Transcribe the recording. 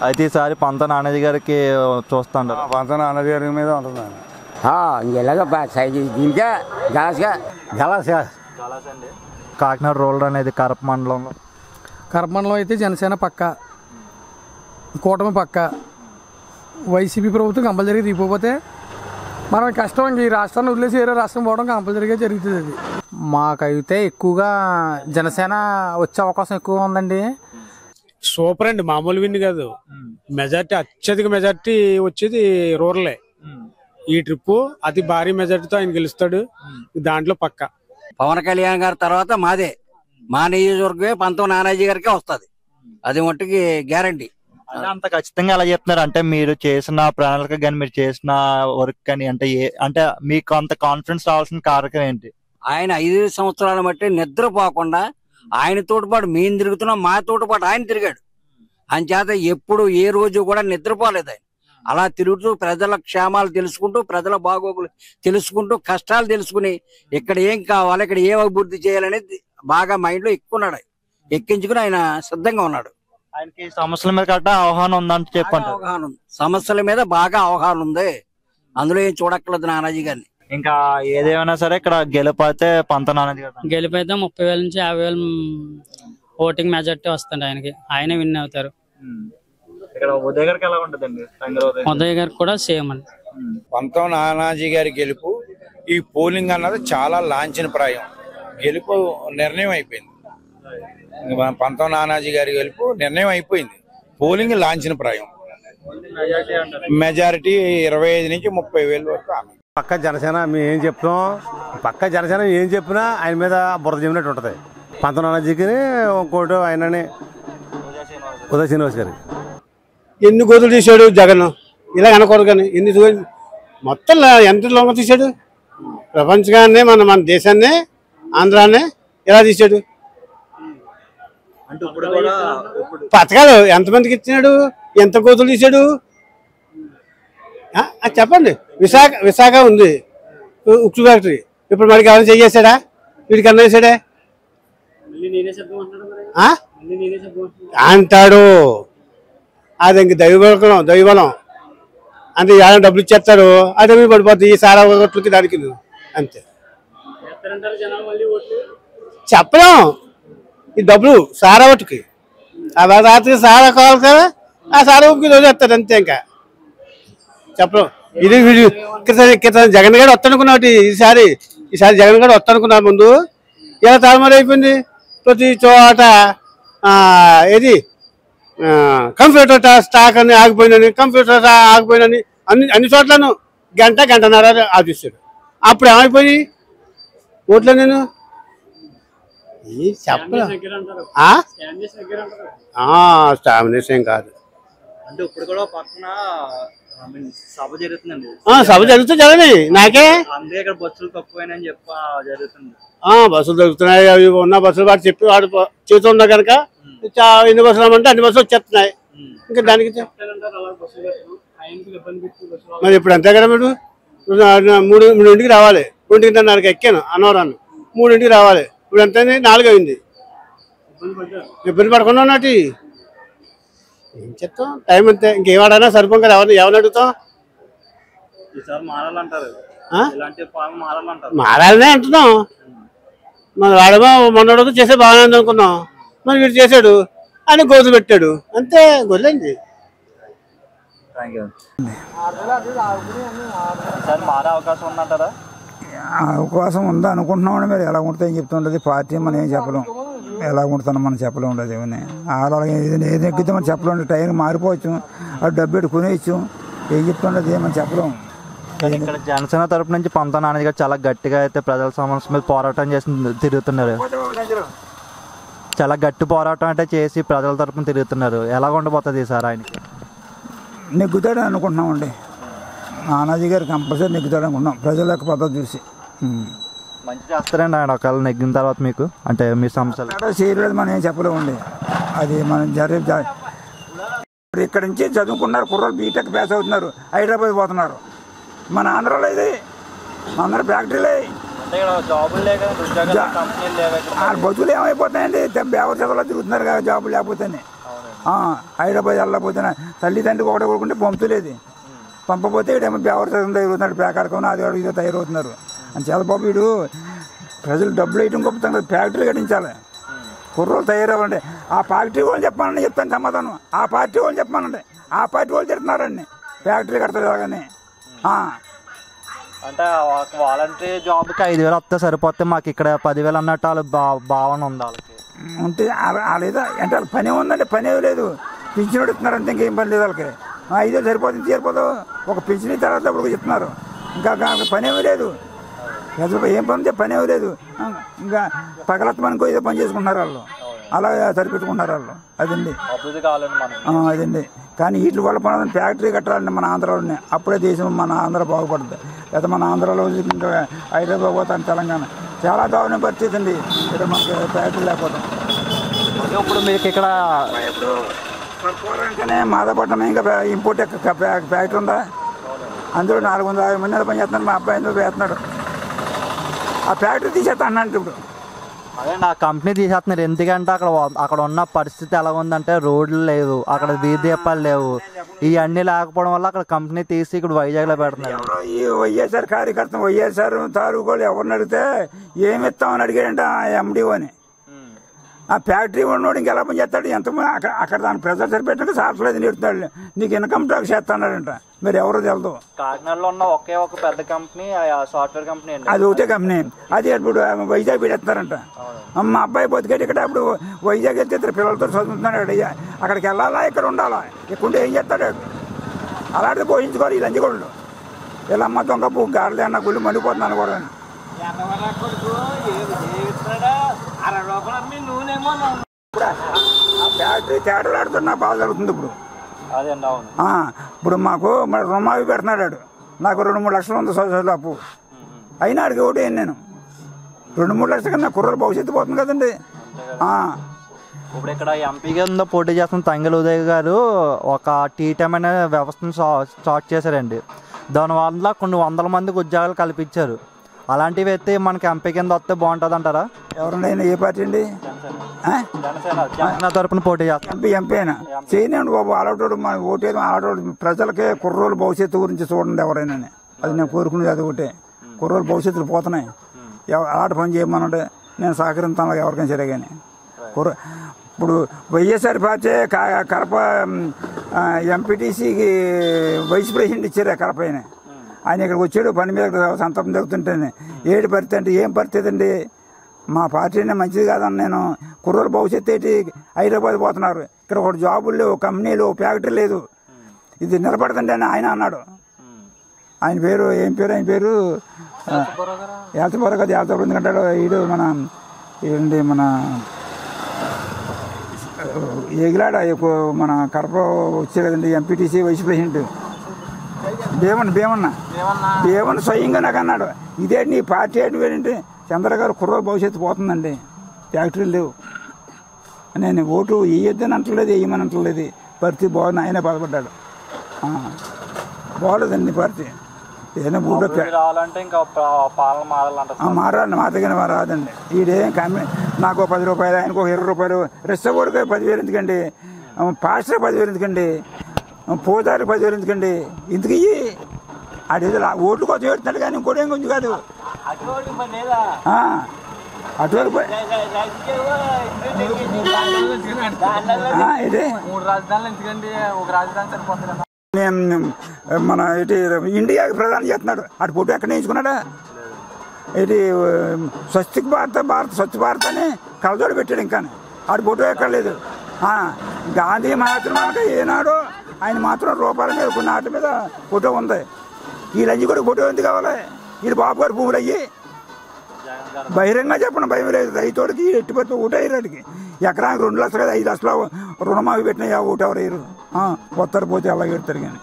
అయితే ఈసారి పంత నానాజీ గారికి చూస్తాంటారు. పంత నానాజీ గారి మీద ఉంటుంది. ఇంకెలాగ దీనికే గలాసా అండి. కాకినాడ రూరల్ అనేది కరప మండలం అయితే జనసేన పక్క, కూటమి పక్క, వైసీపీ ప్రభుత్వం కంపల్సరీ రీపోతే మనం కష్టం. ఈ రాష్ట్రాన్ని వదిలేసి వేరే రాష్ట్రం పోవడం కంపల్సరీగా జరుగుతుంది. అది మాకైతే ఎక్కువగా జనసేన వచ్చే అవకాశం ఎక్కువ ఉందండి. సూపర్ అండి, మామూలు విన్ కాదు. మెజార్టీ అత్యధిక మెజార్టీ వచ్చేది రూరలే. ఈ ట్రిప్ అతి భారీ మెజార్టీతో ఆయన గెలుస్తాడు, దాంట్లో పక్క. పవన్ కళ్యాణ్ గారి తర్వాత మాదే, మా నియోజకవర్గమే పంతం నానాజీ గారికే వస్తుంది. అది మట్టుకి గ్యారంటీ. అంత ఖచ్చితంగా ఎలా చెప్తున్నారు అంటే మీరు చేసిన ప్రణాళిక కానీ మీరు చేసిన వర్క్ కానీ అంటే మీకు అంత కాన్ఫిడెన్స్ రావాల్సిన కారణం ఏంటి? ఆయన 5 సంవత్సరాల మట్టి నిద్రపోకుండా ఆయన తోటిపాటు మేము తిరుగుతున్నాం, మా తోటిపాటు ఆయన తిరిగాడు. అంచేత ఎప్పుడు ఏ రోజు కూడా నిద్రపోలేదు ఆయన. అలా తిరుగుతూ ప్రజల క్షేమాలు తెలుసుకుంటూ, ప్రజల బాగోగులు తెలుసుకుంటూ, కష్టాలు తెలుసుకుని ఇక్కడ ఏం కావాలి, ఇక్కడ ఏం అభివృద్ధి చేయాలనేది బాగా మైండ్ లో ఎక్కున్నాడు. ఎక్కించుకుని ఆయన సిద్ధంగా ఉన్నాడు. ఆయనకి సమస్యల మీద కట్ట అవగాహన ఉందంటే చెప్పండి. అవగాహన ఉంది, సమస్యల మీద బాగా అవగాహన ఉంది. అందులో ఏం చూడక్కర్లేదు నానాజీ గారిని. ఇంకా ఏదేమైనా సరే ఇక్కడ గెలిపోతే పంత నానాజీ గారు గెలిపోతే 30,000 నుంచి 50,000 ఓటింగ్ మెజార్టీ వస్తుంది ఆయనకి. ఆయనే విన్ అవుతారు. ఇక్కడ ఉదయ్ గారికి ఎలా ఉంటుందండి? ఉదయ్ గారికి కూడా సేమ్ అండి. పంతం నానాజీ గారి గెలుపు ఈ పోలింగ్ అన్నది చాలా లాంఛనప్రాయం. గెలుపు నిర్ణయం అయిపోయింది. పంతం నానాజీ గారి గెలుపు నిర్ణయం అయిపోయింది. పోలింగ్ లాంఛనప్రాయం. మెజారిటీ 25 నుంచి 30,000 వరకు. పక్క జనసేన మేము ఏం చెప్తాం, పక్క జనసేన ఏం చెప్పినా ఆయన మీద బురద జమినట్టు ఉంటుంది. పంత నానాజీకి ఇంకోటి ఆయనని ఉదయ్ శ్రీనివాస్ గారికి ఎన్ని గోతులు తీశాడు జగన్. ఇలా అనకూడదు కానీ మొత్తం ఎంత లొంగ తీశాడు. ప్రపంచంగానే మన దేశాన్ని, ఆంధ్రాన్ని ఎలా తీశాడు. పథకాలు ఎంతమందికి ఇచ్చినాడు, ఎంత గోతులు తీశాడు చెప్పండి. విశాఖ ఉంది ఉక్కు ఫ్యాక్టరీ. ఇప్పుడు మనకి ఎవరైనా చేసాడా, వీడికి అన్న వేసాడే అంటాడు. అది ఇంక దైవబలం అంటే ఏమైనా డబ్బులు ఇచ్చేస్తారు, అది మీరు పడిపోతుంది. ఈ సారా ఓట్లకి దానికి అంతే చెప్పలేం. ఈ డబ్బులు సారా ఓటుకి ఆ రాత్రికి సారా కావాలి కదా, ఆ సారా ఓటుకి వదిలేస్తారు అంతే. ఇంకా చెప్పలేం. ఇది క్రితం జగన్ గారు వస్తానుకున్నాడు. ఈసారి జగన్ గారు వస్తానుకున్నారు. ముందు ఇలా తారుమారు అయిపోయింది. ప్రతి చోట ఏది కంప్యూటర్ స్టాక్ అని ఆగిపోయినని, కంప్యూటర్ ఆగిపోయినని అన్ని చోట్లను గంటన్నర ఆఫీసాడు. అప్పుడు ఏమైపోయి ఓట్ల నేను చెప్పలేం. స్టామినేషన్ కాదు. సభ జరుగుతుందండి. సభ జరుగుతుంది జరగని నాకే బస్సులు తక్కువైనా జరుగుతుంది. బస్సులు దొరుకుతున్నాయి. అవి ఉన్న బస్సులు వాడు చెప్పి వాడు చేతు ఉన్నా కనుక ఎన్ని బస్సులు అంటే అన్ని బస్సులు వచ్చేస్తున్నాయి. ఇంకా దానికి మరి ఇప్పుడు అంతే కదా. మీరు 3:00 రావాలి, 2:30 ఎక్కాను అన్నవరాన్ని, 3:00 రావాలి. ఇప్పుడు ఎంత 4 అయింది. ఇబ్బంది పడకుండా ఉన్నట్టు ఏం చెప్తాం. టైం అంతే. ఇంకేవాడైనా సరిపోం కదా. ఎవరిని అడుగుతాం. మారాలనే అంటున్నాం. మన వాడేమో మొన్నడతో చేసే బాగానే అనుకున్నాం. మరి వీడు చేశాడు అని గోతులు పెట్టాడు అంతే. గొల్లండి అవకాశం ఉందా అనుకుంటున్నామండి. మరి ఎలా ఉంటుందో ఏం చెప్తుండదు పార్టీ. మనం ఏం చెప్పలేం. ఎలా ఉంటుందో మనం చెప్పలేం ఉండదు. ఏమని అలాగే ఏది ఎక్కితే మనం చెప్పలేం. టైం మారిపోవచ్చు, అది డబ్బు పెట్టి కొనేయచ్చు. ఏం చెప్తుండదు ఏమని చెప్పలేం. ఇక్కడ జనసేన తరపు నుంచి పంత నానాజీ గారు చాలా గట్టిగా అయితే ప్రజల సమస్య మీద పోరాటం చేసి తిరుగుతున్నారు. చాలా గట్టి పోరాటం అంటే చేసి ప్రజల తరపున తిరుగుతున్నారు. ఎలా ఉండబోతుంది సార్? ఆయనకి నెగ్గుతాడని అనుకుంటున్నామండి. నానాజీ గారు కంపల్సరీ నెగ్గుతాడు అనుకుంటున్నాం ప్రజల యొక్క పద్ధతి చూసి. మంచి చేస్తారండి ఆయన ఒకవేళ నెగ్గిన తర్వాత మీకు, అంటే మీ సమస్యలు చేయలేదు మనం ఏం చెప్పలేమండి. అది మనం ఇక్కడి నుంచి చదువుకున్నారు కుర్రోళ్ళు, బీటెక్ పాస్ అవుతున్నారు, హైదరాబాద్ పోతున్నారు. మన ఆంధ్రాలో ఇది అందరూ ఫ్యాక్టరీలే. బతులు ఏమైపోతాయండి? బేవర్ చదువులో తిరుగుతున్నారు కదా జాబులు లేకపోతే. హైదరాబాద్ వెళ్ళకపోతే తల్లిదండ్రికి ఒకటే కొడుకుంటే పంపుతలేదు, పంపపోతే ఇడేమో బేవరసం తయారవుతున్నాడు, పేకాడుకొని అది ఇదో తయారవుతున్నారు అని చాలా బాబు. వీడు ప్రజలు డబ్బులు వేయడం గొప్పతాం కదా, ఫ్యాక్టరీలు కట్టించాలి, కుర్రోలు తయారవ్వాలంటే. ఆ ఫ్యాక్టరీ వాళ్ళు చెప్పానండి, చెప్తాను సమాధానం. ఆ పార్టీ వాళ్ళు చెప్పానండి, ఆ పార్టీ వాళ్ళు తిడుతున్నారండి ఫ్యాక్టరీ కడతారు అలాగని. అంటే వాలంటరీ జాబ్కి 5,000 వస్తే సరిపోతే మాకు ఇక్కడ 10,000 అన్నట్టు వాళ్ళ భావన ఉంది వాళ్ళకి. ఉంటే లేదా అంటే వాళ్ళ పని ఉందంటే పని ఏమి లేదు, పింఛన్ ఇస్తున్నారు అంతే, ఇంకేం పని లేదు వాళ్ళకి. 5,000 సరిపోతుంది, సరిపోదు, ఒక పింఛన్ తర్వాత ఇప్పుడు చెప్తున్నారు, ఇంకా పని ఏమీ లేదు, ఏం పని పని ఏమీ లేదు. ఇంకా పగలత్తమనుకో ఏదో పని చేసుకుంటున్నారు వాళ్ళు, అలా సరిపెట్టుకుంటున్నారు వాళ్ళు. అదండి అదండి. కానీ వీటి వల్ల పని ఫ్యాక్టరీ కట్టాలండి మన ఆంధ్రాలోనే, అప్పుడే దేశం మన ఆంధ్ర బాగుపడుతుంది. లేదా మన ఆంధ్రాలో ఇంకా హైదరాబాద్ పోతాను, తెలంగాణ చాలా దారుణం పరిస్థితి అండి ఇక్కడ మనకి ఫ్యాక్టరీ లేకపోతే. ఇప్పుడు మీకు ఇక్కడ ఇంకానే మాదాపట్నం ఇంకా ఇంపోర్ట్ ఫ్యాక్టరీ ఉందా, అందులో 450 మంది పని చేస్తున్నారు. మా అబ్బాయి ఎందుకు వేస్తున్నాడు, ఆ ఫ్యాక్టరీ తీసేస్తా అన్నాడు. ఇప్పుడు అదే నా కంపెనీ తీసేస్తున్నారు, ఎందుకంటే అక్కడ ఉన్న పరిస్థితి ఎలా ఉందంటే రోడ్లు లేవు, అక్కడ వీధి దీపాలు లేవు, ఇవన్నీ లేకపోవడం వల్ల అక్కడ కంపెనీ తీసి ఇక్కడ వైజాగ్లో పెడుతున్నారు. ఈ వైఎస్ఆర్ కార్యకర్త వైఎస్ఆర్ తాలూకాలు ఎవరిని అడిగితే ఏమి ఇస్తామని అడిగాడంటే ఆ ఎండిఓ అని. ఆ ఫ్యాక్టరీ ఉన్నోడు ఇంకెలా పని చేస్తాడు, ఎంతమంది అక్కడ దాని ప్రెజర్ సరిపెట్టాక సార్సలేదు నేర్పుతాడు, నీకు ఇన్కమ్ ట్యాక్స్ చేస్తాడంట. మీరు ఎవరో తెలదు. కాకినాడలో ఉన్న ఒకే ఒక పెద్ద కంపెనీ సాఫ్ట్వేర్ కంపెనీ, అది ఒకటే కంపెనీ, అది ఇప్పుడు వైజాగ్ పెడతారంట. మా అబ్బాయి బతికేటి ఇక్కడ అప్పుడు వైజాగ్ వెళ్తే ఇద్దరు పిల్లలతో చదువుతున్నాడు, అక్కడికి వెళ్ళాలా ఇక్కడ ఉండాలా, ఇక్కడ ఏం చేస్తాడు, అలాంటిది పోషించుకోవాలి. ఈ లంచగొండలు ఇలా అమ్మ దొంగ గాడిద అన్న గుళ్ళు మండిపోతున్నాను కూడా. ఫ్యాక్టరీ తేడాడుతున్నా బాగా జరుగుతుంది ఇప్పుడు. ఇప్పుడు మాకు రుణమాఫీ పెడుతున్నాడు, నాకు 2-3 లక్షలు ఉంది సొసైటీలో అప్పు, అయినా అడిగి ఒకటి నేను 2-3 లక్షల కన్నా కుర్రలు భవిష్యత్తు పోతుంది కదండి. ఇప్పుడు ఇక్కడ ఎంపీ కింద పోటీ చేస్తున్న తంగెల ఉదయ్ గారు ఒక టీటైమ్ అనే వ్యవస్థను స్టార్ట్ చేశారండి. దానివల్ల కొన్ని 100 మందికి ఉద్యోగాలు కల్పించారు. అలాంటివి అయితే మనకి ఎంపీ కింద వస్తే బాగుంటుంది అంటారా? ఎవరైనా ఏ పార్టీ అండి జనసేన తరపున పోటీ చేస్తారు. ఎంపీ అయినా చేయనండి బాబు, అలాంటి మన ఓటేది అలాంటి ప్రజలకే కుర్రోలు భవిష్యత్తు గురించి చూడండి ఎవరైనా. అది నేను కోరుకునేది అది ఒకటే, కుర్రోలు భవిష్యత్తులు పోతున్నాయి, అలాంటి పని చేయమనంటే నేను సహకరిస్తాను ఎవరికైనా సరే. కానీ ఇప్పుడు వైఎస్ఆర్ పార్టీ కడప ఎంపీటీసీకి వైస్ ప్రెసిడెంట్ ఇచ్చారు కడప ఆయన. ఆయన ఇక్కడికి వచ్చాడు పని మీద సంతపం జరుగుతుంటేనే ఏడు పరిస్థితి అంటే ఏం పరిస్థితి అండి, మా పార్టీనే మంచిది కాదని నేను. కుర్రోలు భవిష్యత్తు ఏంటి, హైదరాబాద్ పోతున్నారు, ఇక్కడ ఒక జాబులు లేవు, కంపెనీలు, ఫ్యాక్టరీ లేదు, ఇది నిలబడుతుంటే అని ఆయన అన్నాడు. ఆయన పేరు ఏం పేరు, ఆయన పేరు ఏల్తపురం కదా, ఏల్తపురం ఎందుకంటాడు ఈడు మన ఏంటి మన ఎగిలాడ మన కడప వచ్చే కదండి ఎంపీటీసీ వైస్ ప్రెసిడెంట్ భీమన్న స్వయంగా నాకు అన్నాడు, ఇదే నీ పార్టీ ఏంటి, చంద్ర గారు కుర్ర భవిష్యత్తు పోతుందండి, ఫ్యాక్టరీలు లేవు. నేను ఓటు వేయొద్దని అంటలేదు, వేయమని అంటలేదు, పరిస్థితి బాగుంది, ఆయనే బాధపడ్డాడు. బాగోలేదండి పార్టీ, ఏదైనా ఊళ్ళో మారాలి, మా దగ్గర రాదండి. ఈడేం నాకు 10 రూపాయలు, ఆయనకు 20 రూపాయలు, రెస్టోరెంట్కి 10,000 ఎందుకండి, పాస్టర్ 10,000 ఎందుకండి, పోదారు 10,000 ఎందుకండి, ఇందుకు ఆడేదో ఓట్లు కోసం పెడుతున్నాడు కానీ ఇంకోటి ఏం కొంచెం కాదు. అటువైపు మన ఇటు ఇండియాకి ప్రధాని చేస్తున్నాడు, అటు ఫోటో ఎక్కడ నేర్చుకున్నాడా, ఇది స్వస్తిక్ భారత్ స్వచ్ఛ భారత్ అని కలజోడు పెట్టాడు, ఇంకా అటు ఫోటో ఎక్కడ లేదు. గాంధీ మాత్రం ఏనాడు ఆయన మాత్రం రూపాయల మీద కొన్ని ఆటల మీద ఫోటో ఉంది. ఈ లంచి కూడా ఫోటో ఎందుకు కావాలి, వీళ్ళు బాబు గారు భూములు అయ్యి బహిరంగ చెప్పండి, భయం లేదు. రైతుడికి ఎట్టి పెడితే ఓటు అయ్యాడికి ఎకరానికి 2 లక్షలు కదా, 5 లక్షలు రుణమాఫీ పెట్టినా ఓటు ఎవరు అయ్యారు, కొత్తరు పోతే అలాగే పెడతారు. కానీ